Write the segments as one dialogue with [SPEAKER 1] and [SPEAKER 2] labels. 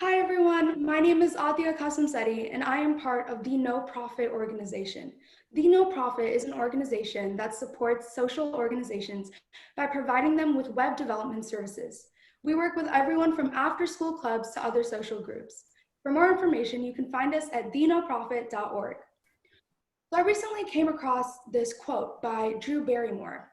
[SPEAKER 1] Hi everyone, my name is Adhya Kasamsetty and I am part of the No Profit organization. The No Profit is an organization that supports social organizations by providing them with web development services. We work with everyone from after-school clubs to other social groups. For more information, you can find us at thenoprofit.org. So I recently came across this quote by Drew Barrymore.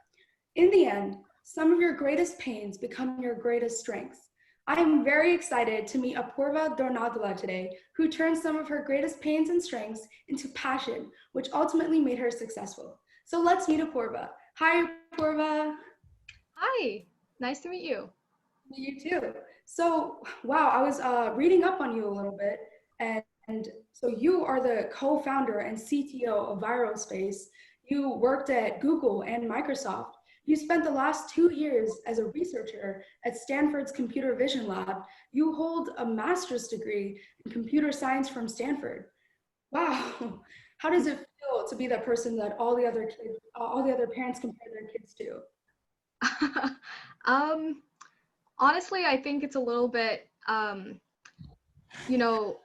[SPEAKER 1] In the end, some of your greatest pains become your greatest strengths. I am very excited to meet Apoorva Dornadula today, who turned some of her greatest pains and strengths into passion, which ultimately made her successful. So let's meet Apoorva. Hi, Apoorva.
[SPEAKER 2] Hi, nice to meet you.
[SPEAKER 1] You too. So, wow, I was reading up on you a little bit, and so you are the co-founder and CTO of Virospace. You worked at Google and Microsoft. You spent the last 2 years as a researcher at Stanford's Computer Vision Lab. You hold a master's degree in computer science from Stanford. Wow, how does it feel to be that person that all the other parents compare their kids to?
[SPEAKER 2] um, Honestly, I think it's a little bit, you know,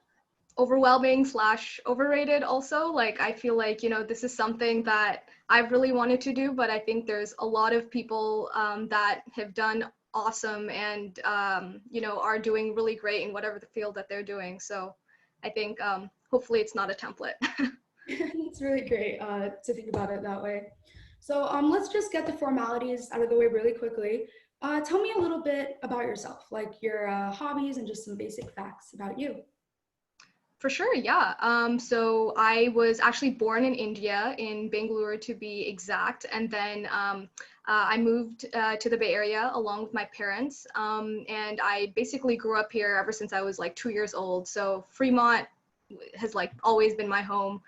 [SPEAKER 2] overwhelming slash overrated also. Like, I feel like, this is something that I've really wanted to do, but I think there's a lot of people that have done awesome and, are doing really great in whatever the field that they're doing. So I think hopefully it's not a template.
[SPEAKER 1] It's really great to think about it that way. So let's just get the formalities out of the way really quickly. Tell me a little bit about yourself, like your hobbies and just some basic facts about you.
[SPEAKER 2] For sure, yeah. So I was actually born in India, in Bangalore to be exact, and then I moved to the Bay Area along with my parents, and I basically grew up here ever since I was like 2 years old. So Fremont has like always been my home,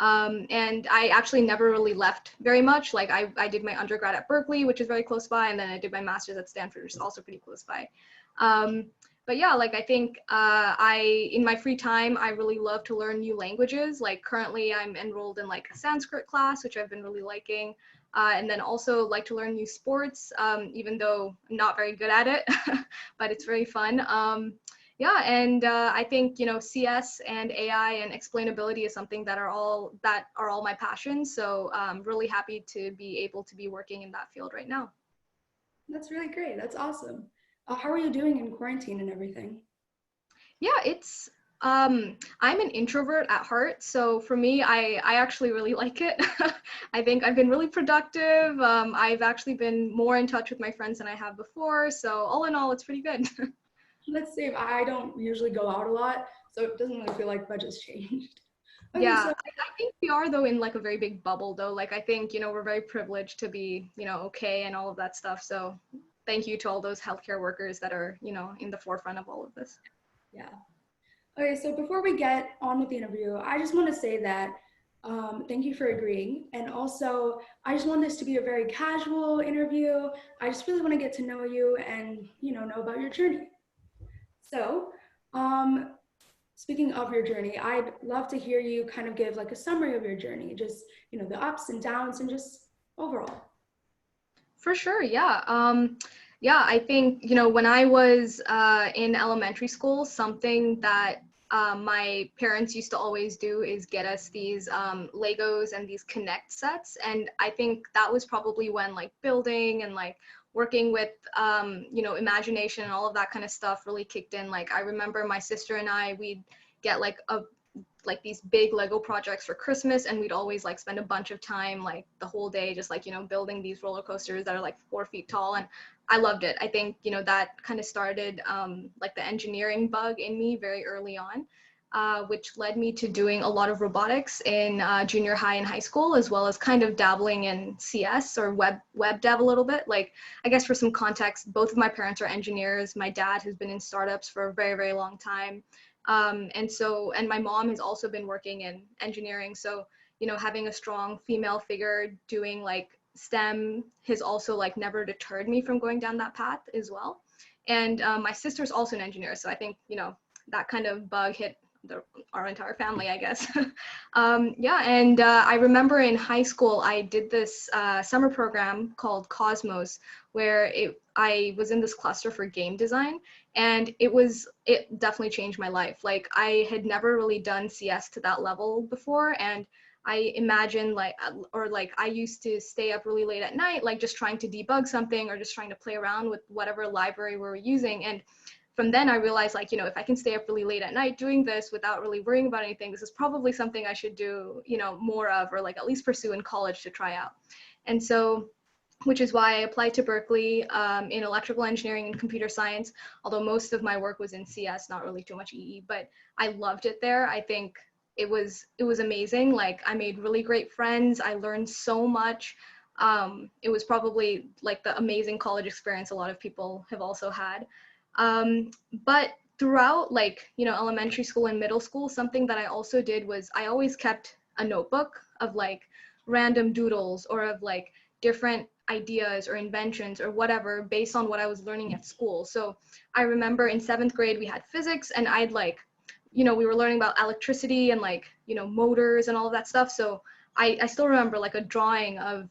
[SPEAKER 2] and I actually never really left very much. Like I did my undergrad at Berkeley, which is very close by, and then I did my master's at Stanford, which is also pretty close by. Um, but yeah, like I think I in my free time I really love to learn new languages. Like currently I'm enrolled in like a Sanskrit class, which I've been really liking, and then also like to learn new sports, even though I'm not very good at it, but it's very fun. Yeah, and I think CS and AI and explainability is something that are all my passions. So I'm really happy to be able to be working in that field right now.
[SPEAKER 1] That's really great. That's awesome. How are you doing in quarantine and everything?
[SPEAKER 2] Yeah, it's I'm an introvert at heart, so for me I actually really like it. I think I've been really productive. I've actually been more in touch with my friends than I have before, so all in all it's pretty good.
[SPEAKER 1] Let's see. I don't usually go out a lot, so it doesn't really feel like much has changed. Okay,
[SPEAKER 2] Yeah,
[SPEAKER 1] so
[SPEAKER 2] I think we are though in like a very big bubble though. Like I think, we're very privileged to be, okay and all of that stuff. So thank you to all those healthcare workers that are, in the forefront of all of this.
[SPEAKER 1] yeah. Okay, so before we get on with the interview, I just want to say that thank you for agreeing. And also, I just want this to be a very casual interview. I just really want to get to know you and, know about your journey. So, um, speaking of your journey, I'd love to hear you kind of give like a summary of your journey, just, the ups and downs and just overall.
[SPEAKER 2] For sure, yeah. Yeah, I think, when I was in elementary school, something that my parents used to always do is get us these Legos and these Connect sets. And I think that was probably when like building and like working with, imagination and all of that kind of stuff really kicked in. Like I remember my sister and we'd get like these big Lego projects for Christmas, and we'd always like spend a bunch of time, like the whole day, just like, building these roller coasters that are like 4 feet tall. And I loved it. I think, that kind of started like the engineering bug in me very early on. Which led me to doing a lot of robotics in junior high and high school, as well as kind of dabbling in CS or web dev a little bit. Like, I guess for some context, both of my parents are engineers. My dad has been in startups for a very, very long time. And my mom has also been working in engineering. So, having a strong female figure doing like STEM has also like never deterred me from going down that path as well. And my sister's also an engineer. So I think, that kind of bug hit our entire family, I guess. Yeah, and I remember in high school, I did this summer program called Cosmos, where I was in this cluster for game design, and it definitely changed my life. Like, I had never really done CS to that level before, and I imagine like I used to stay up really late at night, like just trying to debug something or just trying to play around with whatever library we were using. And from then I realized, like, if I can stay up really late at night doing this without really worrying about anything, this is probably something I should do, more of, or like at least pursue in college to try out. And so, which is why I applied to Berkeley in electrical engineering and computer science, although most of my work was in CS, not really too much EE, but I loved it there. I think it was amazing. Like, I made really great friends. I learned so much. It was probably like the amazing college experience a lot of people have also had. But throughout, like, elementary school and middle school, something that I also did was I always kept a notebook of like random doodles or of like different ideas or inventions or whatever based on what I was learning at school. So I remember in 7th grade we had physics, and I'd like, we were learning about electricity and like, motors and all of that stuff. So I still remember like a drawing of,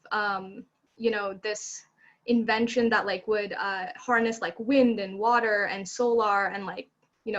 [SPEAKER 2] this invention that like would harness like wind and water and solar and like,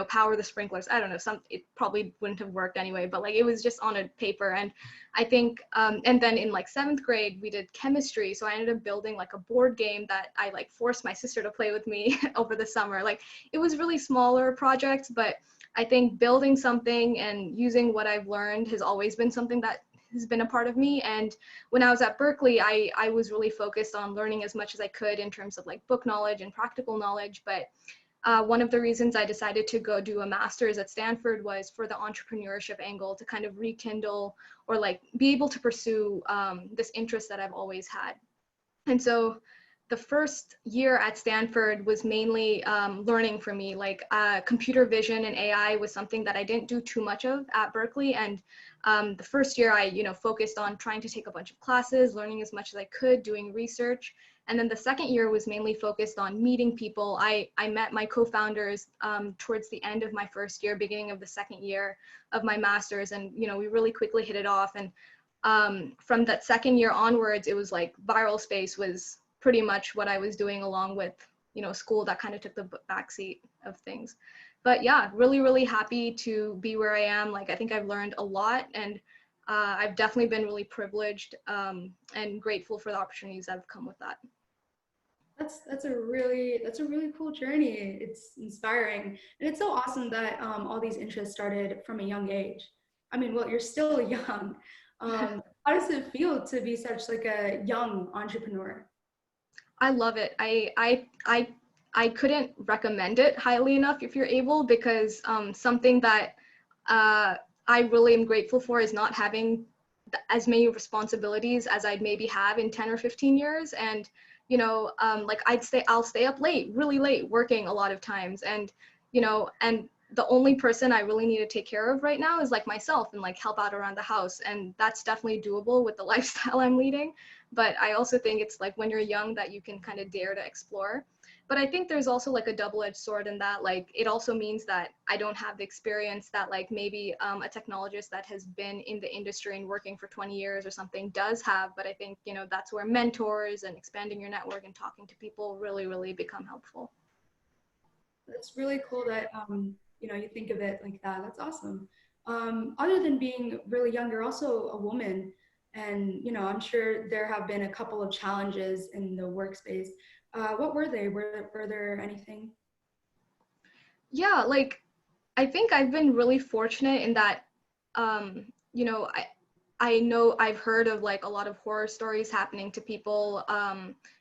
[SPEAKER 2] power the sprinklers. I don't know, it probably wouldn't have worked anyway, but like it was just on a paper. And I think, and then in like 7th grade, we did chemistry. So I ended up building like a board game that I like forced my sister to play with me over the summer. Like, it was really smaller projects, but I think building something and using what I've learned has always been something that has been a part of me. And when I was at Berkeley, I was really focused on learning as much as I could in terms of like book knowledge and practical knowledge. But one of the reasons I decided to go do a master's at Stanford was for the entrepreneurship angle, to kind of rekindle or like be able to pursue this interest that I've always had. And so the first year at Stanford was mainly learning for me. Like, computer vision and AI was something that I didn't do too much of at Berkeley. And the first year I, focused on trying to take a bunch of classes, learning as much as I could, doing research. And then the second year was mainly focused on meeting people. I met my co-founders towards the end of my first year, beginning of the second year of my master's. And, we really quickly hit it off. And from that second year onwards, it was like viral space was pretty much what I was doing, along with, school that kind of took the backseat of things. But yeah, really, really happy to be where I am. Like, I think I've learned a lot, and I've definitely been really privileged and grateful for the opportunities that have come with that.
[SPEAKER 1] That's a really cool journey. It's inspiring, and it's so awesome that all these interests started from a young age. I mean, well, you're still young. How does it feel to be such like a young entrepreneur?
[SPEAKER 2] I love it. I couldn't recommend it highly enough if you're able, because something that I really am grateful for is not having as many responsibilities as I'd maybe have in 10 or 15 years. And, like I'll stay up late, really late, working a lot of times. And, and the only person I really need to take care of right now is like myself and like help out around the house. And that's definitely doable with the lifestyle I'm leading. But I also think it's like when you're young that you can kind of dare to explore. But I think there's also like a double-edged sword in that, like, it also means that I don't have the experience that like maybe a technologist that has been in the industry and working for 20 years or something does have. But I think, that's where mentors and expanding your network and talking to people really, really become helpful.
[SPEAKER 1] That's really cool that you think of it like that. That's awesome. Other than being really young, you're also a woman, and I'm sure there have been a couple of challenges in the workspace. What were they? Were there anything?
[SPEAKER 2] Yeah, like, I think I've been really fortunate in that, um, you know, I I know I've heard of like a lot of horror stories happening to people,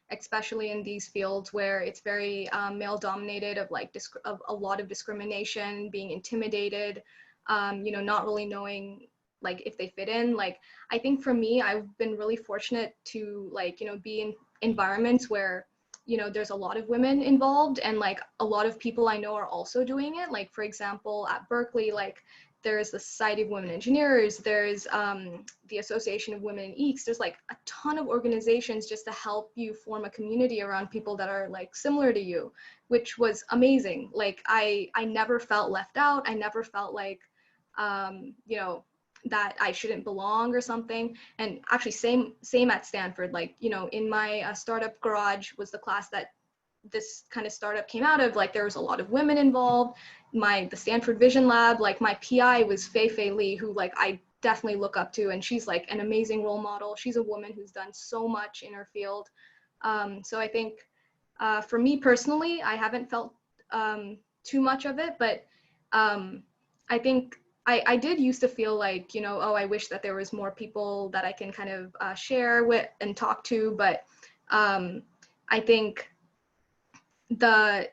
[SPEAKER 2] especially in these fields where it's very male dominated, of like of a lot of discrimination, being intimidated, not really knowing like if they fit in. Like, I think for me, I've been really fortunate to like, be in environments where there's a lot of women involved, and like a lot of people I know are also doing it. Like, for example, at Berkeley, like there's the Society of Women Engineers, there's the Association of Women in EECS, there's like a ton of organizations just to help you form a community around people that are like similar to you, which was amazing. Like, I never felt left out. I never felt like you know, that I shouldn't belong or something. And actually same at Stanford, like, you know, in my startup garage was the class that this kind of startup came out of. Like there was a lot of women involved. The Stanford Vision Lab, like my PI was Fei Li, who like I definitely look up to, and she's like an amazing role model. She's a woman who's done so much in her field. So I think for me personally, I haven't felt too much of it, but I think I did used to feel like, you know, oh, I wish that there was more people that I can kind of share with and talk to, but I think the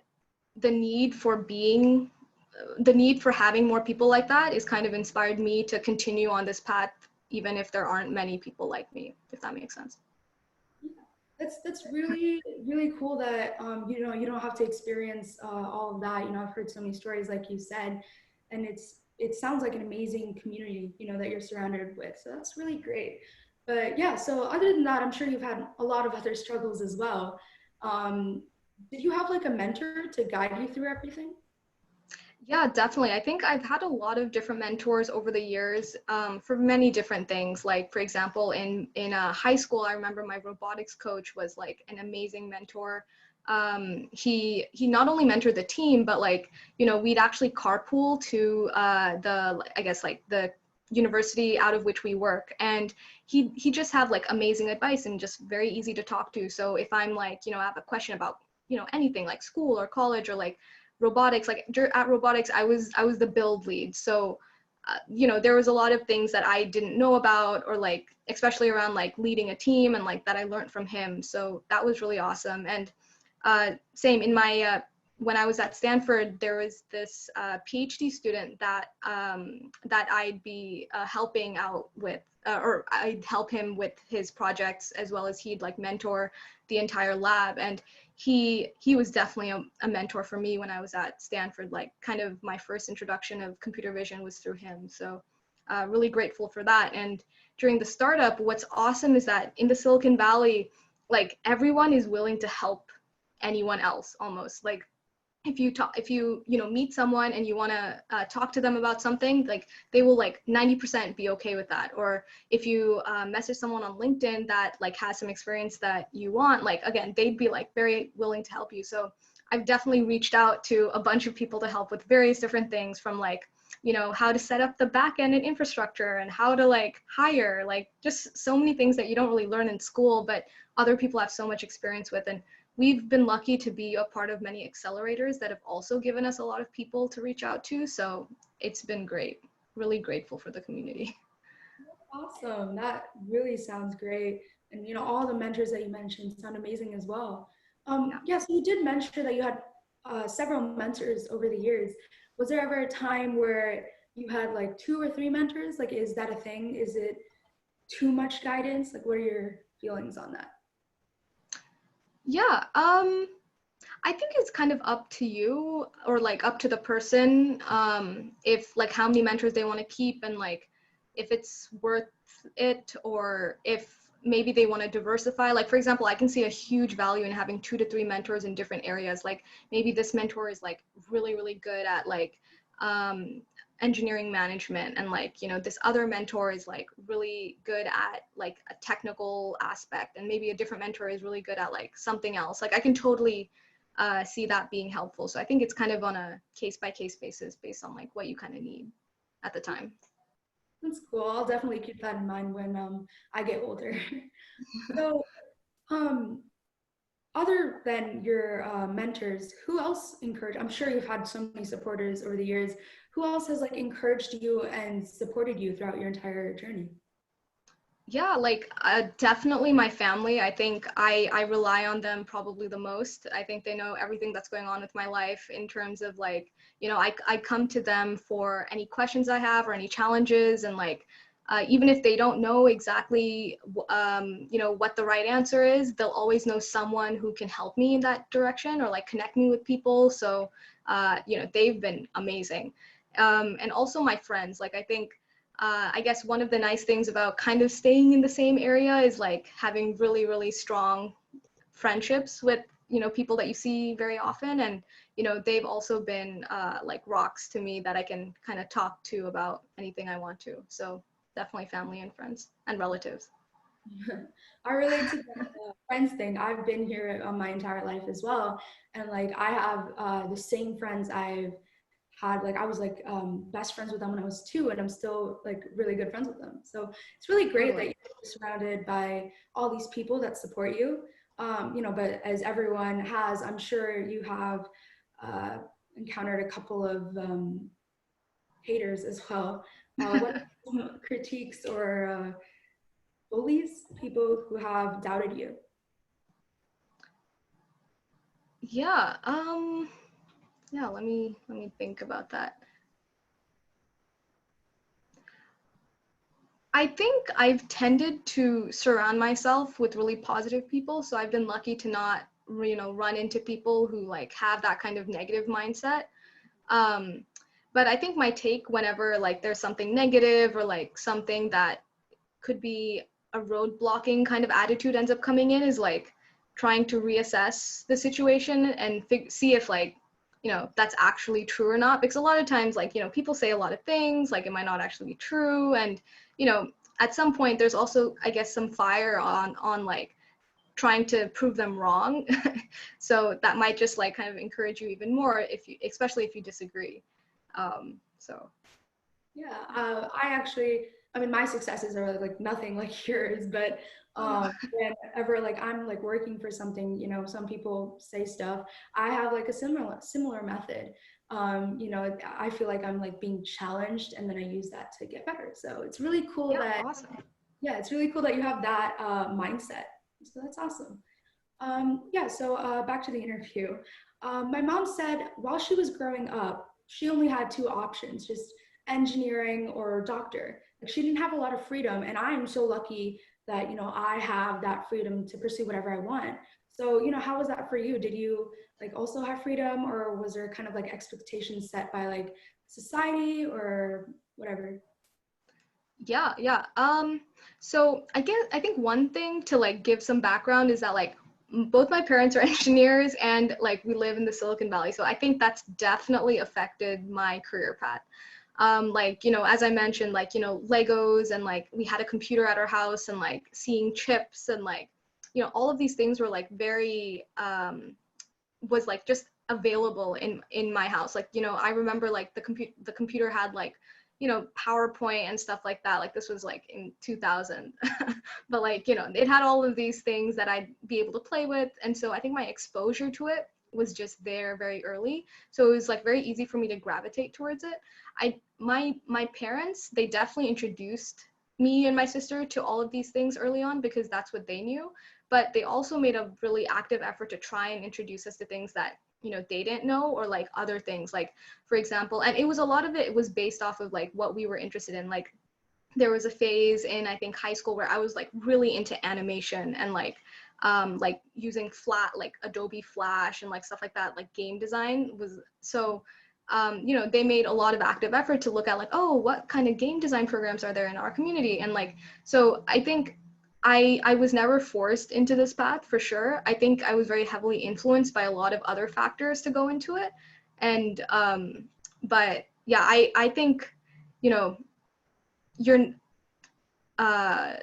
[SPEAKER 2] need for having more people like that is kind of inspired me to continue on this path, even if there aren't many people like me, if that makes sense.
[SPEAKER 1] That's really really cool that you know, you don't have to experience all of that. You know, I've heard so many stories like you said, and it sounds like an amazing community, you know, that you're surrounded with. So that's really great. But yeah, so other than that, I'm sure you've had a lot of other struggles as well. Um, did you have like a mentor to guide you through everything?
[SPEAKER 2] Yeah, definitely. I think I've had a lot of different mentors over the years for many different things. Like, for example, in high school, I remember my robotics coach was like an amazing mentor. He not only mentored the team, but like, you know, we'd actually carpool to I guess like the university out of which we work, and he just had like amazing advice and just very easy to talk to. So if I'm like, you know, I have a question about, you know, anything like school or college or like robotics, like at robotics I was the build lead, so you know, there was a lot of things that I didn't know about, or like especially around like leading a team, and like that I learned from him, so that was really awesome. And same in my when I was at Stanford, there was this PhD student that that I'd be helping out with, or I'd help him with his projects, as well as he'd like mentor the entire lab. And he was definitely a mentor for me when I was at Stanford. Like kind of my first introduction of computer vision was through him. So really grateful for that. And during the startup, what's awesome is that in the Silicon Valley, like everyone is willing to help anyone else almost. Like if you know, meet someone and you want to talk to them about something, like they will like 90% be okay with that. Or if you message someone on LinkedIn that like has some experience that you want, like again, they'd be like very willing to help you. So I've definitely reached out to a bunch of people to help with various different things, from like, you know, how to set up the back end and infrastructure, and how to like hire, like just so many things that you don't really learn in school, but other people have so much experience with. And we've been lucky to be a part of many accelerators that have also given us a lot of people to reach out to. So it's been great. Really grateful for the community.
[SPEAKER 1] Awesome. That really sounds great. And you know, all the mentors that you mentioned sound amazing as well.
[SPEAKER 2] Yeah.
[SPEAKER 1] Yeah, so you did mention that you had several mentors over the years. Was there ever a time where you had like two or three mentors? Like, is that a thing? Is it too much guidance? Like, what are your feelings on that?
[SPEAKER 2] Yeah. I think it's kind of up to you, or like up to the person, if like how many mentors they want to keep, and like if it's worth it, or if maybe they want to diversify. Like for example, I can see a huge value in having 2 to 3 mentors in different areas. Like maybe this mentor is like really good at like um, engineering management, and like, you know, this other mentor is like really good at like a technical aspect, and maybe a different mentor is really good at like something else. Like I can totally see that being helpful. So I think it's kind of on a case by case basis, based on like what you kind of need at the time.
[SPEAKER 1] That's cool. I'll definitely keep that in mind when I get older. So, um, other than your mentors, who else encouraged? I'm sure you've had so many supporters over the years. Who else has like encouraged you and supported you throughout your entire journey?
[SPEAKER 2] Yeah, like definitely my family. I think I rely on them probably the most. I think they know everything that's going on with my life, in terms of like, you know, I come to them for any questions I have or any challenges, and like even if they don't know exactly you know, what the right answer is, they'll always know someone who can help me in that direction, or like connect me with people. So you know, they've been amazing. And also my friends. Like I think I guess one of the nice things about kind of staying in the same area is like having really strong friendships with, you know, people that you see very often. And they've also been like rocks to me that I can kind of talk to about anything I want to. So definitely family and friends and relatives.
[SPEAKER 1] I relate to the friends thing. I've been here my entire life as well. And like I have the same friends I've had. Like I was like best friends with them when I was 2, and I'm still like really good friends with them. So it's really great that
[SPEAKER 2] Totally.
[SPEAKER 1] you're surrounded by all these people that support you. But as everyone has, I'm sure you have uh, encountered a couple of haters as well. What are some critiques or bullies, people who have doubted you?
[SPEAKER 2] Yeah. Yeah, let me think about that. I think I've tended to surround myself with really positive people, so I've been lucky to not, run into people who like have that kind of negative mindset. Um, but I think my take whenever like there's something negative or like something that could be a road blocking kind of attitude ends up coming in is like trying to reassess the situation and see if like that's actually true or not, because a lot of times like people say a lot of things like it might not actually be true, and you know at some point there's also I guess some fire on like trying to prove them wrong. So that might just like kind of encourage you even more if you, especially if you disagree. So
[SPEAKER 1] Yeah, I actually, I mean, my successes are like nothing like yours, but
[SPEAKER 2] oh no.
[SPEAKER 1] whenever like I'm like working for something, some people say stuff. I have like a similar method. I feel like I'm like being challenged, and then I use that to get better. So it's really cool
[SPEAKER 2] Yeah,
[SPEAKER 1] that,
[SPEAKER 2] awesome.
[SPEAKER 1] yeah, it's really cool that you have that mindset. So that's awesome. Yeah, so back to the interview. My mom said while she was growing up, she only had 2 options, just engineering or doctor. Like she didn't have a lot of freedom, and I am so lucky that I have that freedom to pursue whatever I want. So how was that for you? Did you like also have freedom, or was there kind of like expectations set by like society or whatever?
[SPEAKER 2] Yeah. So I think one thing to like give some background is that like both my parents are engineers and like we live in the Silicon Valley. So I think that's definitely affected my career path. Like, as I mentioned, like, Legos, and like we had a computer at our house, and like seeing chips, and like, all of these things were like very was like just available in my house. Like I remember like the computer had like PowerPoint and stuff like that. Like this was like in 2000. But like it had all of these things that I'd be able to play with, and so I think my exposure to it was just there very early, so it was like very easy for me to gravitate towards it. My parents, they definitely introduced me and my sister to all of these things early on because that's what they knew, but they also made a really active effort to try and introduce us to things that they didn't know, or like other things, like for example, and it was a lot of it was based off of like what we were interested in. Like there was a phase in I think high school where I was like really into animation and like using like Adobe Flash and like stuff like that. Like game design was so they made a lot of active effort to look at like, oh, what kind of game design programs are there in our community, and like so I think I was never forced into this path for sure. I think I was very heavily influenced by a lot of other factors to go into it. And but yeah, I think you know you're uh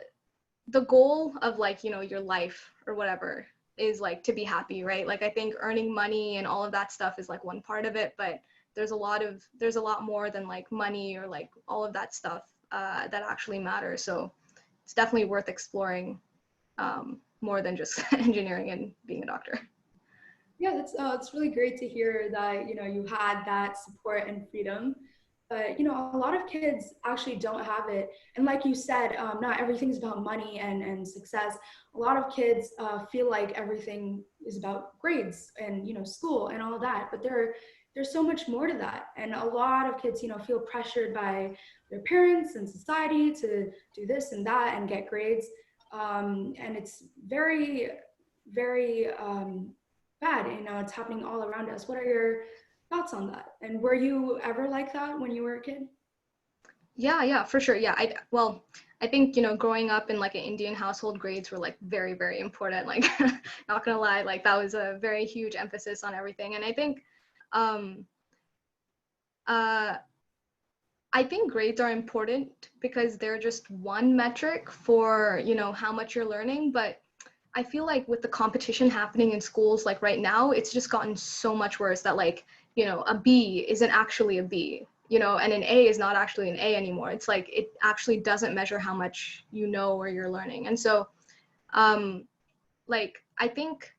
[SPEAKER 2] the goal of like your life or whatever is like to be happy, right? Like I think earning money and all of that stuff is like one part of it, but there's a lot more than like money or like all of that stuff that actually matters. So it's definitely worth exploring, more than just engineering and being a doctor.
[SPEAKER 1] Yeah, that's it's really great to hear that you had that support and freedom. But a lot of kids actually don't have it, and like you said, not everything's about money and success. A lot of kids feel like everything is about grades and school and all of that, but there's so much more to that, and a lot of kids feel pressured by their parents and society to do this and that and get grades, and it's very very bad. It's happening all around us. What are your thoughts on that? And were you ever like that when you were a kid?
[SPEAKER 2] Yeah, for sure. Yeah, I think growing up in like an Indian household, grades were like very, very important. Like, not gonna lie, like that was a very huge emphasis on everything. And I think um, uh, I think grades are important because they're just one metric for, you know, how much you're learning. But I feel like with the competition happening in schools, like right now, it's just gotten so much worse that like, you know, a B isn't actually a B, you know, and an A is not actually an A anymore. It's like it actually doesn't measure how much you know or you're learning. And so, um, like, I think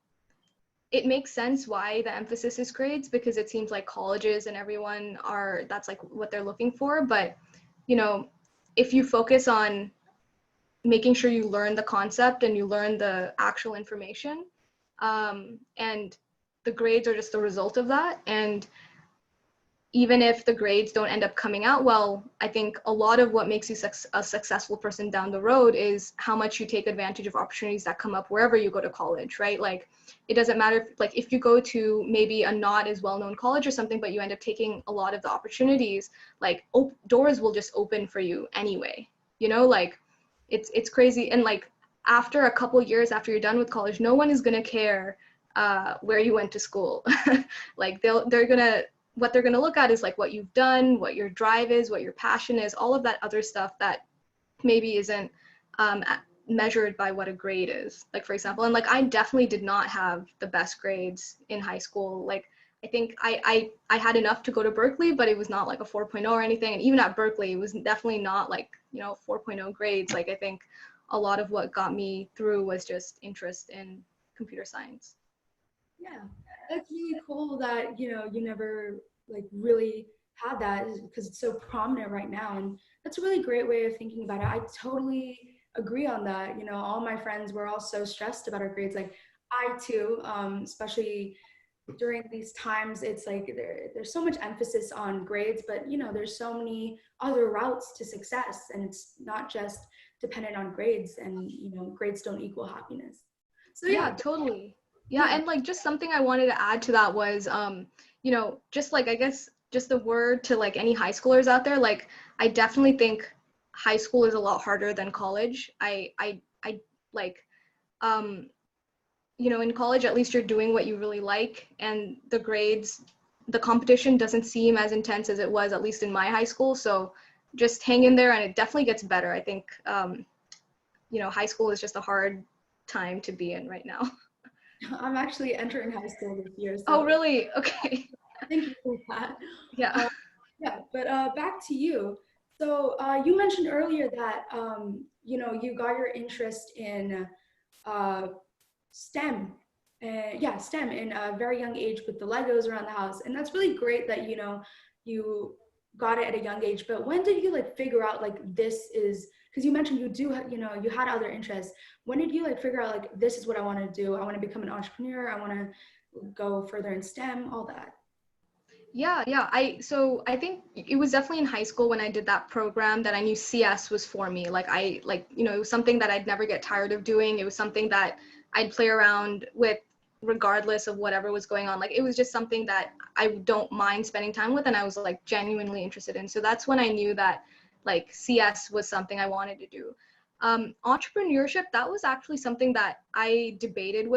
[SPEAKER 2] it makes sense why the emphasis is grades because it seems like colleges and everyone are that's like what they're looking for. But, you know, if you focus on making sure you learn the concept and you learn the actual information, and the grades are just the result of that. And even if the grades don't end up coming out well, I think a lot of what makes you a successful person down the road is how much you take advantage of opportunities that come up wherever you go to college, right? Like, it doesn't matter if you go to maybe a not as well-known college or something, but you end up taking a lot of the opportunities, like doors will just open for you anyway, you know, like it's crazy. And like after a couple years after you're done with college, no one is going to care where you went to school. Like they're gonna what they're going to look at is like what you've done, what your drive is, what your passion is, all of that other stuff that maybe isn't measured by what a grade is. Like, for example, and like I definitely did not have the best grades in high school. Like, I think I had enough to go to Berkeley, but it was not like a 4.0 or anything. And even at Berkeley, it was definitely not like, you know, 4.0 grades. Like, I think a lot of what got me through was just interest in computer science.
[SPEAKER 1] Yeah, that's really cool that, you know, you never like really had that because it's so prominent right now. And that's a really great way of thinking about it. I totally agree on that. You know, all my friends were all so stressed about our grades. Like I too, especially during these times, it's like there's so much emphasis on grades, but you know, there's so many other routes to success, and it's not just dependent on grades. And you know, grades don't equal happiness. So
[SPEAKER 2] Yeah,
[SPEAKER 1] yeah,
[SPEAKER 2] totally. Yeah,
[SPEAKER 1] yeah.
[SPEAKER 2] and like just something I wanted to add to that was you know, just like I guess just the word to like any high schoolers out there, like I definitely think high school is a lot harder than college. I like um you know, in college at least you're doing what you really like, and the grades, the competition doesn't seem as intense as it was at least in my high school. So just hang in there and it definitely gets better. I think you know, high school is just a hard time to be in right now.
[SPEAKER 1] I'm actually entering high school this year,
[SPEAKER 2] Oh,
[SPEAKER 1] so
[SPEAKER 2] really? Okay.
[SPEAKER 1] thank you for that.
[SPEAKER 2] Yeah.
[SPEAKER 1] Uh, yeah, but back to you. So you mentioned earlier that you know, you got your interest in uh, STEM, yeah, STEM in a very young age with the Legos around the house, and that's really great that you know you got it at a young age. But when did you like figure out like this is because you mentioned you do you know you had other interests. When did you like figure out like this is what I want to do? I want to become an entrepreneur. I want to go further in STEM, all that.
[SPEAKER 2] Yeah. So I think it was definitely in high school when I did that program that I knew CS was for me. Like I like, you know, it was something that I'd never get tired of doing. It was something that I'd play around with regardless of whatever was going on. Like it was just something that I don't mind spending time with and I was like genuinely interested in. So that's when I knew that like CS was something I wanted to do. Entrepreneurship, that was actually something that I debated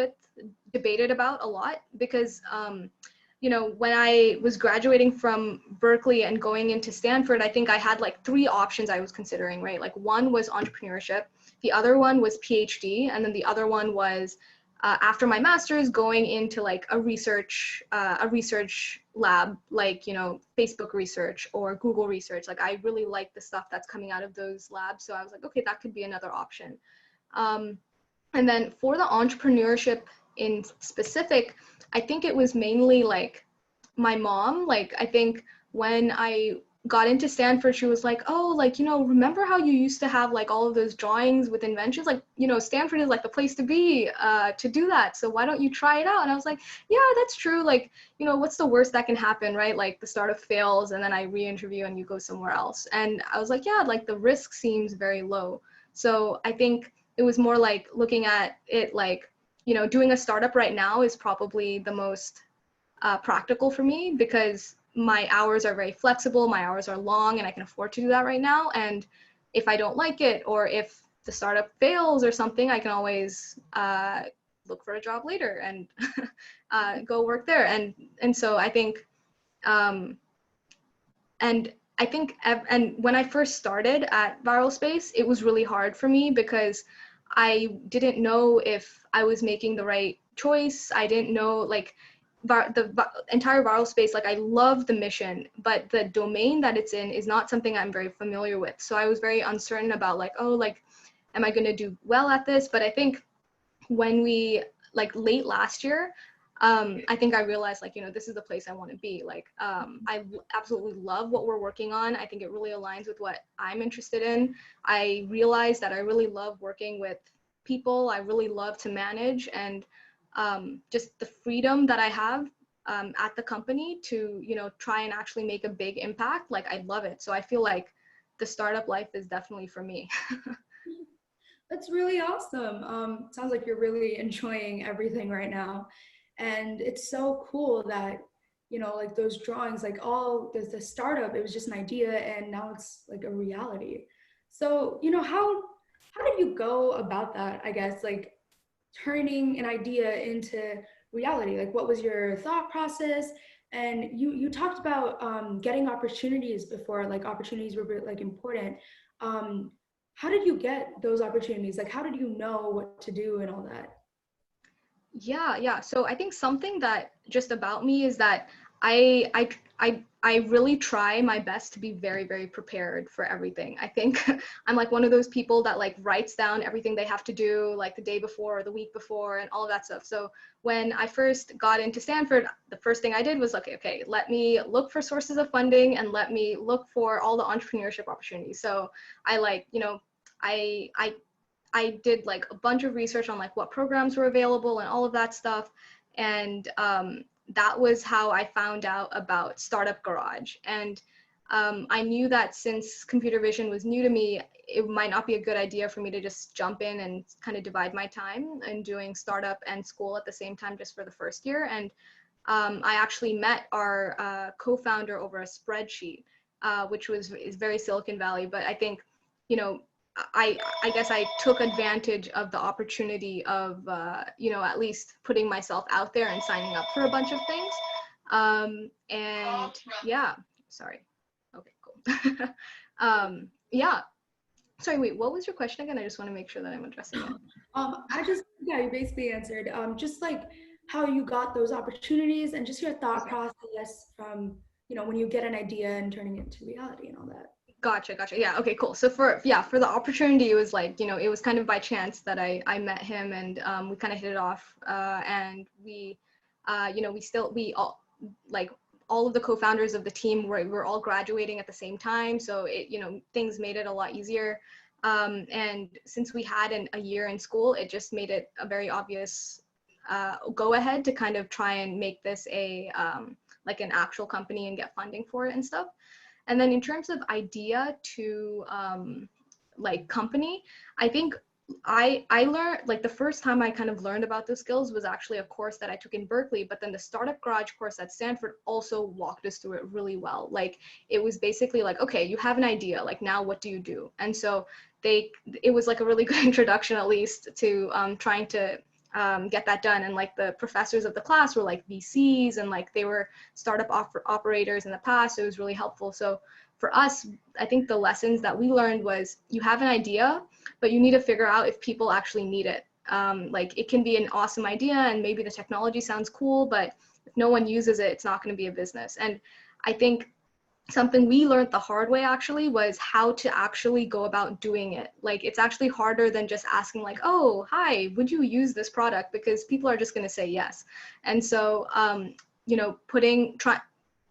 [SPEAKER 2] about a lot because you know, when I was graduating from Berkeley and going into Stanford, I think I had like three options I was considering, right? Like one was entrepreneurship, the other one was PhD, and then the other one was after my master's going into like a research lab, like, you know, Facebook research or Google research. Like I really like the stuff that's coming out of those labs. So I was like, okay, that could be another option. Um, and then for the entrepreneurship in specific, I think it was mainly like my mom. Like, I think when I got into Stanford, she was like, oh, like, you know, remember how you used to have like all of those drawings with inventions? Like, you know, Stanford is like the place to be to do that. So why don't you try it out? And I was like, yeah, that's true. Like, you know, what's the worst that can happen, right? Like the startup fails and then I re-interview and you go somewhere else. And I was like, yeah, like the risk seems very low. So I think it was more like looking at it like, you know, doing a startup right now is probably the most practical for me because my hours are very flexible, my hours are long, and I can afford to do that right now. And if I don't like it, or if the startup fails or something, I can always look for a job later and go work there. And so I think And I think, and when I first started at Viral Space, it was really hard for me because I didn't know if I was making the right choice. I didn't know, like, the entire Viral Space, like, I love the mission, but the domain that it's in is not something I'm very familiar with. So I was very uncertain about, like, oh, like, am I going to do well at this? But I think when we, like, late last year, I think I realized, like, this is the place I want to be. Like, absolutely love what we're working on. I think it really aligns with what I'm interested in. I realized that I really love working with people. I really love to manage, and just the freedom that I have at the company to, try and actually make a big impact. Like, I love it. So I feel like the startup life is definitely for me.
[SPEAKER 1] That's really awesome. Sounds like you're really enjoying everything right now. And it's so cool that, like those drawings, like all the startup, it was just an idea and now it's like a reality. So, how did you go about that, I guess, like turning an idea into reality? Like what was your thought process? And you talked about getting opportunities before, like opportunities were like important. Um, how did you get those opportunities? Like how did you know what to do and all that?
[SPEAKER 2] Yeah. So I think something that just about me is that I really try my best to be very, very prepared for everything. I think I'm like one of those people that like writes down everything they have to do like the day before or the week before and all of that stuff. So when I first got into Stanford, the first thing I did was like, okay, let me look for sources of funding and let me look for all the entrepreneurship opportunities. So I like, I did like a bunch of research on like what programs were available and all of that stuff. And that was how I found out about Startup Garage. And I knew that since computer vision was new to me, it might not be a good idea for me to just jump in and kind of divide my time and doing startup and school at the same time just for the first year. And I actually met our co-founder over a spreadsheet, which is very Silicon Valley. But I think, you know, I guess I took advantage of the opportunity of, at least putting myself out there and signing up for a bunch of things. And yeah, sorry. Okay, cool. Yeah. Sorry, wait, what was your question again? I just want to make sure that I'm addressing it.
[SPEAKER 1] Yeah, you basically answered. Just like how you got those opportunities and just your thought
[SPEAKER 2] Okay.
[SPEAKER 1] process from, when you get an idea and turning it into reality and all that.
[SPEAKER 2] Gotcha. Yeah. Okay, cool. So for the opportunity, it was like, it was kind of by chance that I met him, and we kind of hit it off. And we, we all, like, all of the co-founders of the team were all graduating at the same time. So things made it a lot easier. And since we had a year in school, it just made it a very obvious go ahead to kind of try and make this like an actual company and get funding for it and stuff. And then in terms of idea to like company, I think I learned, like, the first time I kind of learned about those skills was actually a course that I took in Berkeley, but then the Startup Garage course at Stanford also walked us through it really well. Like, it was basically like, okay, you have an idea, like, now what do you do? And so it was like a really good introduction, at least, to trying to get that done. And like the professors of the class were like VCs, and like they were startup operators in the past. So it was really helpful. So for us, I think the lessons that we learned was you have an idea, but you need to figure out if people actually need it. Like, it can be an awesome idea and maybe the technology sounds cool, but if no one uses it, it's not going to be a business. And I think something we learned the hard way actually was how to actually go about doing it. Like, it's actually harder than just asking like, oh, hi, would you use this product? Because people are just going to say yes. And so,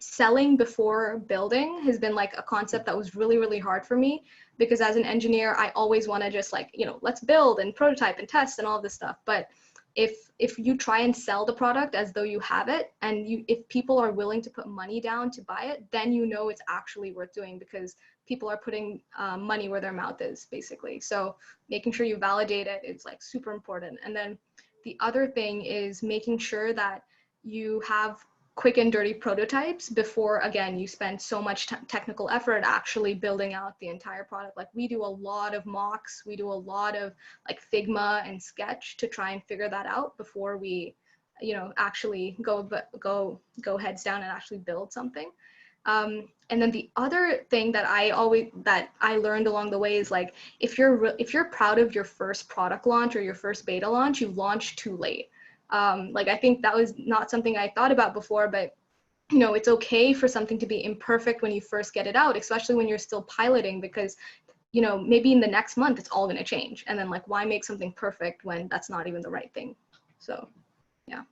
[SPEAKER 2] selling before building has been like a concept that was really, really hard for me, because as an engineer, I always want to just like, let's build and prototype and test and all this stuff. But if you try and sell the product as though you have it, and if people are willing to put money down to buy it, then it's actually worth doing, because people are putting money where their mouth is, basically. So making sure you validate it is like super important. And then the other thing is making sure that you have quick and dirty prototypes before, again, you spend so much technical effort actually building out the entire product. Like, we do a lot of mocks, we do a lot of like Figma and Sketch to try and figure that out before we actually go heads down and actually build something. And then the other thing that I learned along the way is like, if you're proud of your first product launch or your first beta launch, you launched too late. Like, I think that was not something I thought about before, but it's okay for something to be imperfect when you first get it out, especially when you're still piloting, because maybe in the next month it's all going to change, and then like, why make something perfect when that's not even the right thing? So yeah.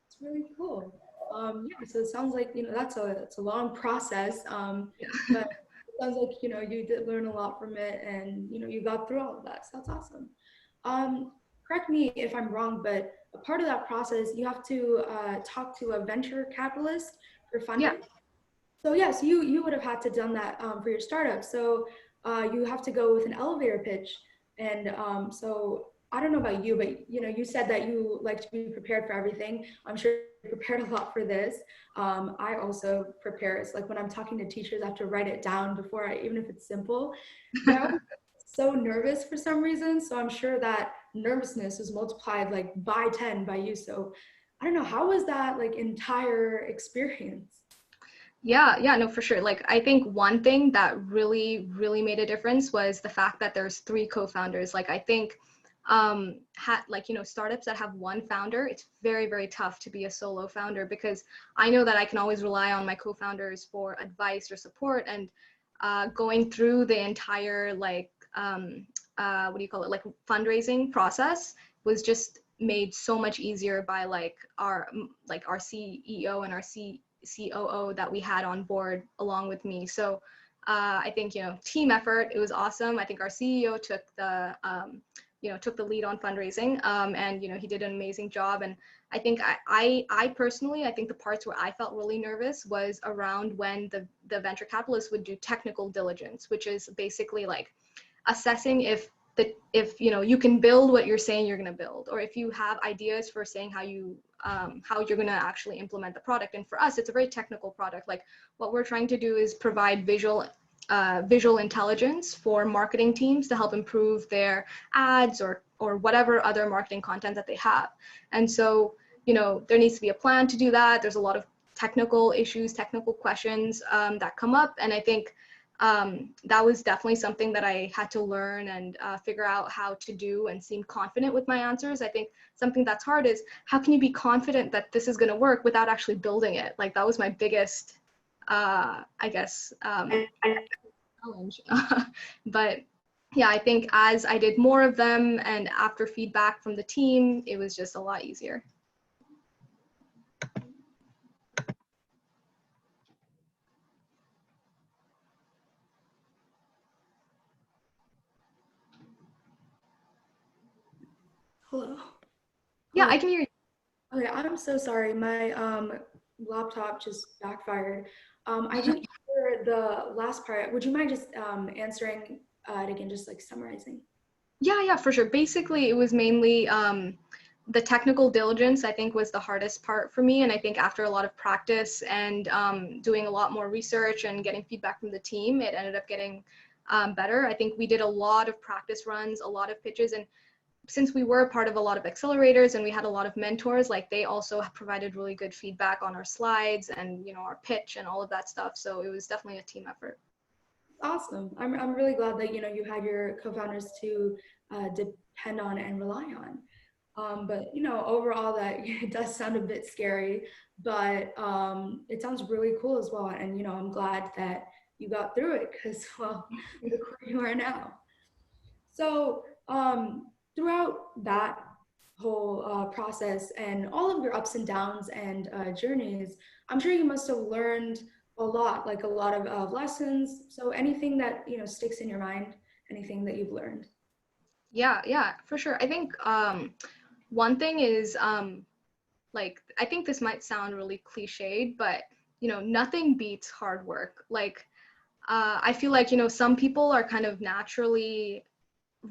[SPEAKER 1] It's really cool. Yeah, so it sounds like, it's a long process, but it sounds like, you did learn a lot from it, and, you got through all of that. So that's awesome. Um, Correct me if I'm wrong, but a part of that process, you have to talk to a venture capitalist for
[SPEAKER 2] Yeah.
[SPEAKER 1] funding. So yeah, so you would have had to done that for your startup. So you have to go with an elevator pitch, and so I don't know about you, but you said that you like to be prepared for everything. I'm sure you prepared a lot for this. I also prepare. It's like when I'm talking to teachers, I have to write it down before even if it's simple. But I was so nervous for some reason, so I'm sure that nervousness was multiplied like by 10 by you. So I don't know, how was that like entire experience?
[SPEAKER 2] Yeah, no, for sure. Like, I think one thing that really, really made a difference was the fact that there's three co-founders. Like, I think, startups that have one founder, it's very, very tough to be a solo founder, because I know that I can always rely on my co-founders for advice or support. And going through the entire, like, what do you call it, like, fundraising process was just made so much easier by our CEO and our COO that we had on board along with me. So I think, team effort, it was awesome. I think our CEO took the lead on fundraising, and he did an amazing job. And I think I personally, I think the parts where I felt really nervous was around when the venture capitalists would do technical diligence, which is basically like assessing if you can build what you're saying you're going to build, or if you have ideas for saying how you're going to actually implement the product. And for us, it's a very technical product. Like, what we're trying to do is provide visual intelligence for marketing teams to help improve their ads or whatever other marketing content that they have. And so there needs to be a plan to do that. There's a lot of technical issues, technical questions that come up, and I think that was definitely something that I had to learn and figure out how to do and seem confident with my answers. I think something that's hard is, how can you be confident that this is going to work without actually building it? Like, that was my biggest, I guess, challenge. But yeah, I think as I did more of them and after feedback from the team, it was just a lot easier.
[SPEAKER 1] Hello.
[SPEAKER 2] Yeah,
[SPEAKER 1] Hello.
[SPEAKER 2] I can hear you.
[SPEAKER 1] Okay, I'm so sorry. My laptop just backfired. I didn't hear the last part. Would you mind just answering it again, just like summarizing?
[SPEAKER 2] Yeah, for sure. Basically, it was mainly the technical diligence, I think, was the hardest part for me. And I think after a lot of practice and doing a lot more research and getting feedback from the team, it ended up getting better. I think we did a lot of practice runs, a lot of pitches. And since we were a part of a lot of accelerators and we had a lot of mentors, like, they also provided really good feedback on our slides and, our pitch and all of that stuff. So it was definitely a team effort.
[SPEAKER 1] Awesome. I'm really glad that you had your co-founders to depend on and rely on. But overall, that it does sound a bit scary, but it sounds really cool as well. And I'm glad that you got through it, because well, look where you are now. So throughout that whole process and all of your ups and downs and journeys, I'm sure you must have learned a lot, like a lot of lessons. So anything that sticks in your mind, anything that you've learned?
[SPEAKER 2] Yeah, for sure. I think one thing is, like, I think this might sound really cliched, but nothing beats hard work. Like, I feel like some people are kind of naturally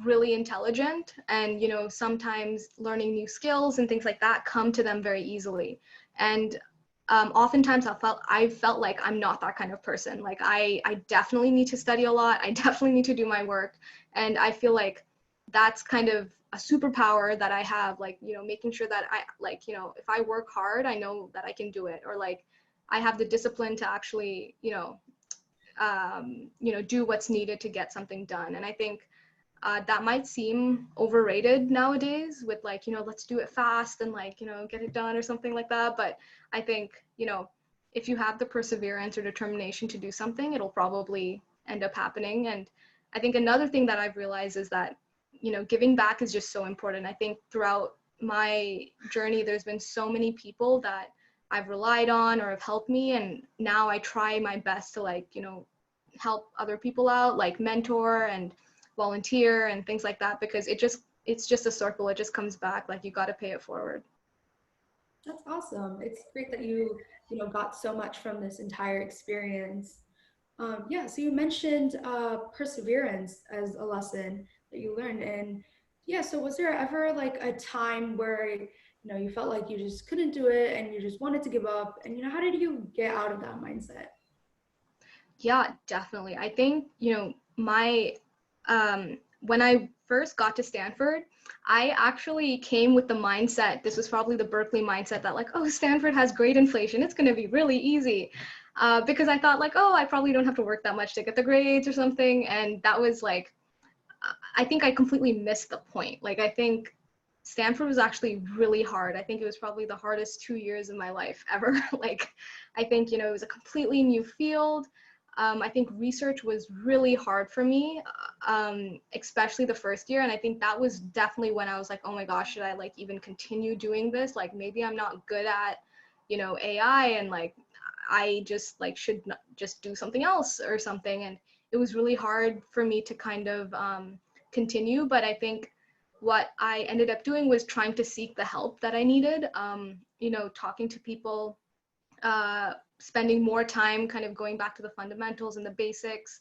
[SPEAKER 2] really intelligent, and sometimes learning new skills and things like that come to them very easily. And oftentimes I felt like I'm not that kind of person. Like, I definitely need to study a lot. I definitely need to do my work, and I feel like that's kind of a superpower that I have, like, you know, making sure that I, like, you know, if I work hard, I know that I can do it, or like I have the discipline to actually, do what's needed to get something done. And I think that might seem overrated nowadays with, like, you know, let's do it fast and, like, you know, get it done or something like that. But I think, you know, if you have the perseverance or determination to do something, it'll probably end up happening. And I think another thing that I've realized is that, you know, giving back is just so important. I think throughout my journey, there's been so many people that I've relied on or have helped me. And now I try my best to, like, you know, help other people out, like mentor and volunteer and things like that, because it's just a circle. It just comes back. Like, you got to pay it forward.
[SPEAKER 1] That's awesome. It's great that you got so much from this entire experience. Yeah, so you mentioned perseverance as a lesson that you learned. And yeah, so was there ever like a time where, you felt like you just couldn't do it and you just wanted to give up? And, how did you get out of that mindset?
[SPEAKER 2] Yeah, definitely. I think, you know, my when I first got to Stanford, I actually came with the mindset, this was probably the Berkeley mindset, that like, oh, Stanford has grade inflation, it's going to be really easy. Because I thought, like, oh, I probably don't have to work that much to get the grades or something. And that was like, I think I completely missed the point. Like, I think Stanford was actually really hard. I think it was probably the hardest 2 years of my life ever. Like, I think, you know, it was a completely new field. I think research was really hard for me, especially the first year. And I think that was definitely when I was like, oh my gosh, should I like even continue doing this? Like, maybe I'm not good at, you know, AI, and like, I just like should just do something else or something. And it was really hard for me to kind of continue. But I think what I ended up doing was trying to seek the help that I needed, you know, talking to people, spending more time kind of going back to the fundamentals and the basics,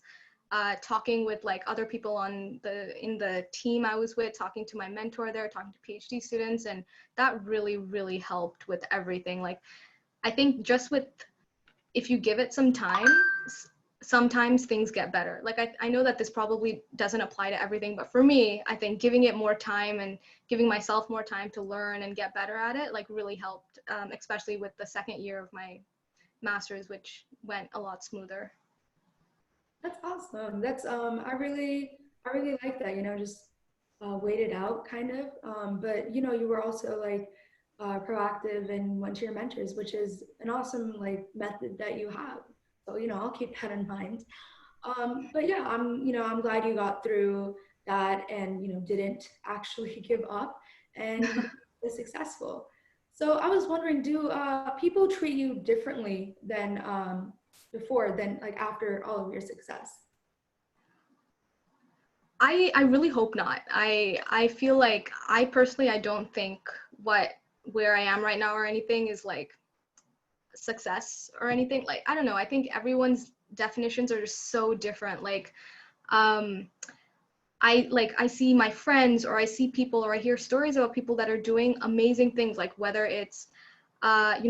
[SPEAKER 2] talking with like other people in the team I was with, talking to my mentor there, talking to PhD students. And that really, really helped with everything. Like, I think just with, if you give it some time, sometimes things get better. Like, I know that this probably doesn't apply to everything, but for me, I think giving it more time and giving myself more time to learn and get better at it, like, really helped, especially with the second year of my master's, which went a lot smoother.
[SPEAKER 1] That's awesome. That's I really like that, just wait it out kind of. But you were also like proactive and went to your mentors, which is an awesome like method that you have. So, I'll keep that in mind. But yeah, I'm glad you got through that and, didn't actually give up and you were successful. So I was wondering, do people treat you differently than before, than like after all of your success?
[SPEAKER 2] I really hope not. I feel like, I personally, I don't think what where I am right now or anything is like success or anything. Like, I don't know. I think everyone's definitions are just so different. Like, um I see my friends, or I see people, or I hear stories about people that are doing amazing things, like whether it's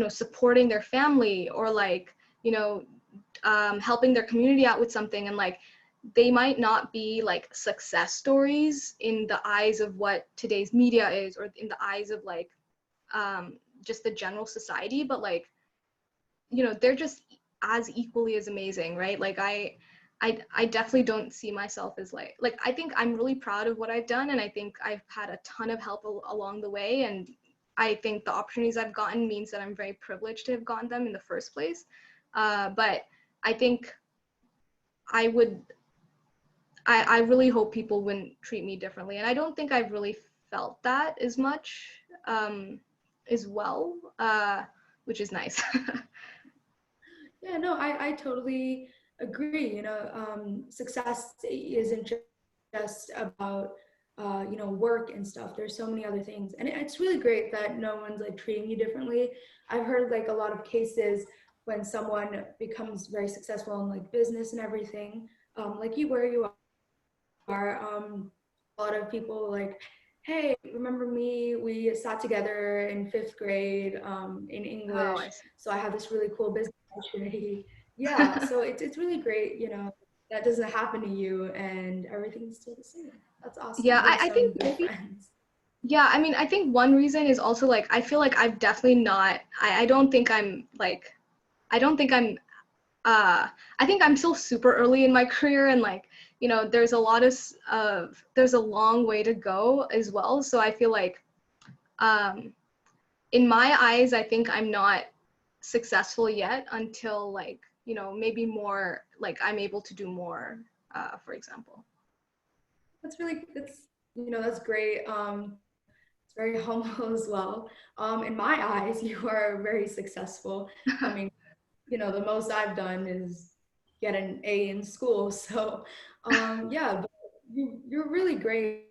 [SPEAKER 2] supporting their family, or like, helping their community out with something. And like, they might not be like success stories in the eyes of what today's media is, or in the eyes of like just the general society, but like, they're just as equally as amazing, right? Like, I definitely don't see myself as like, I think I'm really proud of what I've done, and I think I've had a ton of help along the way. And I think the opportunities I've gotten means that I'm very privileged to have gotten them in the first place. But I think I would, I really hope people wouldn't treat me differently. And I don't think I've really felt that as much, as well, which is nice.
[SPEAKER 1] Yeah, no, I totally agree. Success isn't just about work and stuff. There's so many other things, and it's really great that no one's like treating you differently. I've heard like a lot of cases when someone becomes very successful in like business and everything, like you where you are. A lot of people like, hey, remember me? We sat together in fifth grade in
[SPEAKER 2] Oh,
[SPEAKER 1] English.
[SPEAKER 2] I see.
[SPEAKER 1] So I have this really cool business opportunity. Yeah, so it's really great, that doesn't happen to you and everything's still the same. That's awesome.
[SPEAKER 2] Yeah,
[SPEAKER 1] You have
[SPEAKER 2] I
[SPEAKER 1] so many
[SPEAKER 2] think
[SPEAKER 1] good
[SPEAKER 2] maybe,
[SPEAKER 1] friends.
[SPEAKER 2] yeah, I mean, I think one reason is also like, I feel like I've definitely not, I don't think I'm like, I don't think I'm, I think I'm still super early in my career, and like, you know, there's a lot of, there's a long way to go as well. So I feel like, um, in my eyes, I think I'm not successful yet until like, you know, maybe more, like I'm able to do more, for example.
[SPEAKER 1] That's that's great. It's very humble as well. In my eyes, you are very successful. I mean, the most I've done is get an A in school. So, yeah, but you're really great.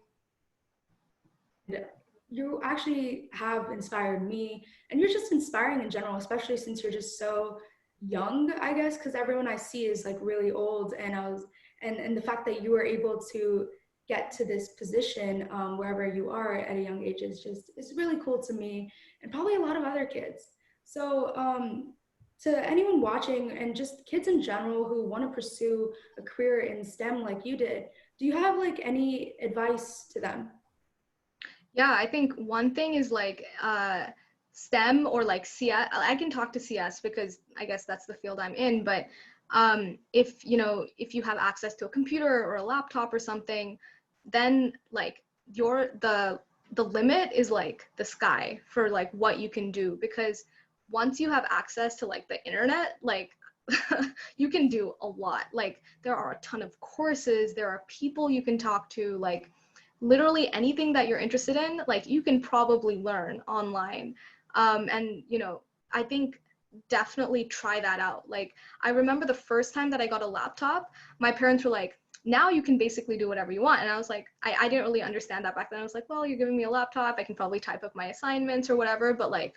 [SPEAKER 1] You actually have inspired me, and you're just inspiring in general, especially since you're just so young, I guess, because everyone I see is like really old. And the fact that you were able to get to this position wherever you are at a young age is just it's really cool to me and probably a lot of other kids. So to anyone watching and just kids in general who want to pursue a career in STEM like you did, do you have like any advice to them?
[SPEAKER 2] Yeah, I think one thing is like STEM or like CS. I can talk to CS because I guess that's the field I'm in. But if you know, if you have access to a computer or a laptop or something, then like the limit is like the sky for like what you can do, because once you have access to like the internet, like you can do a lot. Like there are a ton of courses, there are people you can talk to, like literally anything that you're interested in, like you can probably learn online. And you know, I think definitely try that out. Like I remember the first time that I got a laptop, my parents were like, now you can basically do whatever you want. And I was like, I didn't really understand that back then. I was like, well, you're giving me a laptop, I can probably type up my assignments or whatever. But like,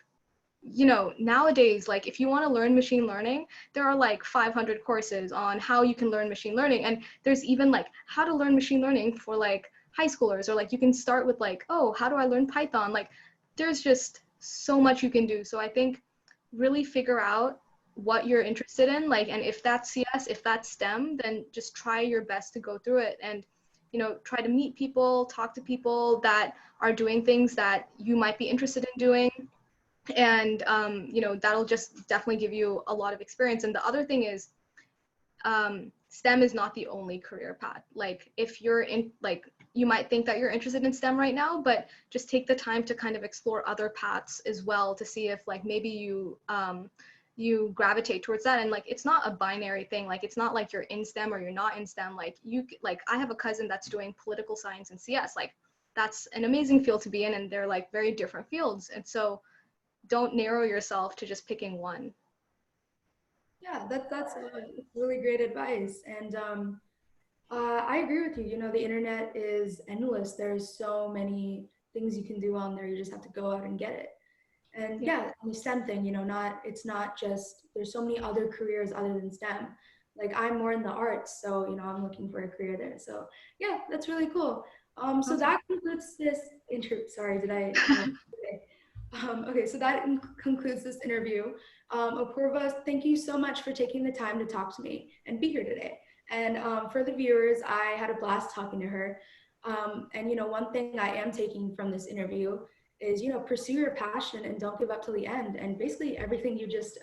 [SPEAKER 2] you know, nowadays, like if you want to learn machine learning, there are like 500 courses on how you can learn machine learning. And there's even like how to learn machine learning for like high schoolers, or like you can start with like, oh, how do I learn Python? Like there's just so much you can do. So I think really figure out what you're interested in, like, and if that's CS, if that's STEM, then just try your best to go through it. And you know, try to meet people, talk to people that are doing things that you might be interested in doing. And you know, that'll just definitely give you a lot of experience. And the other thing is, STEM is not the only career path. Like if you're in, like you might think that you're interested in STEM right now, but just take the time to kind of explore other paths as well, to see if like maybe you gravitate towards that. And like it's not a binary thing. Like it's not like you're in STEM or you're not in STEM. Like you, like I have a cousin that's doing political science and CS. Like that's an amazing field to be in, and they're like very different fields. And so don't narrow yourself to just picking one.
[SPEAKER 1] Yeah, that's really great advice. And I agree with you. The internet is endless. There's so many things you can do on there. You just have to go out and get it. And
[SPEAKER 2] Yeah.
[SPEAKER 1] yeah, on the STEM thing, not it's not just there's so many other careers other than STEM. Like I'm more in the arts, so I'm looking for a career there. So yeah, that's really cool. So
[SPEAKER 2] Awesome.
[SPEAKER 1] that concludes this intro. Sorry, did I interrupt? Okay. Okay, so that concludes this interview. Apoorva, thank you so much for taking the time to talk to me and be here today. And for the viewers, I had a blast talking to her. And one thing I am taking from this interview is pursue your passion and don't give up till the end. And basically everything you just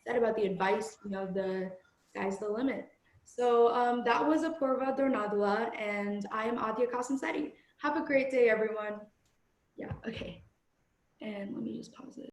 [SPEAKER 1] said about the advice, the sky's the limit. So that was Apoorva Dornadula, and I am Adhya Kasamsetty. Have a great day, everyone. Yeah, okay. And let me just pause it.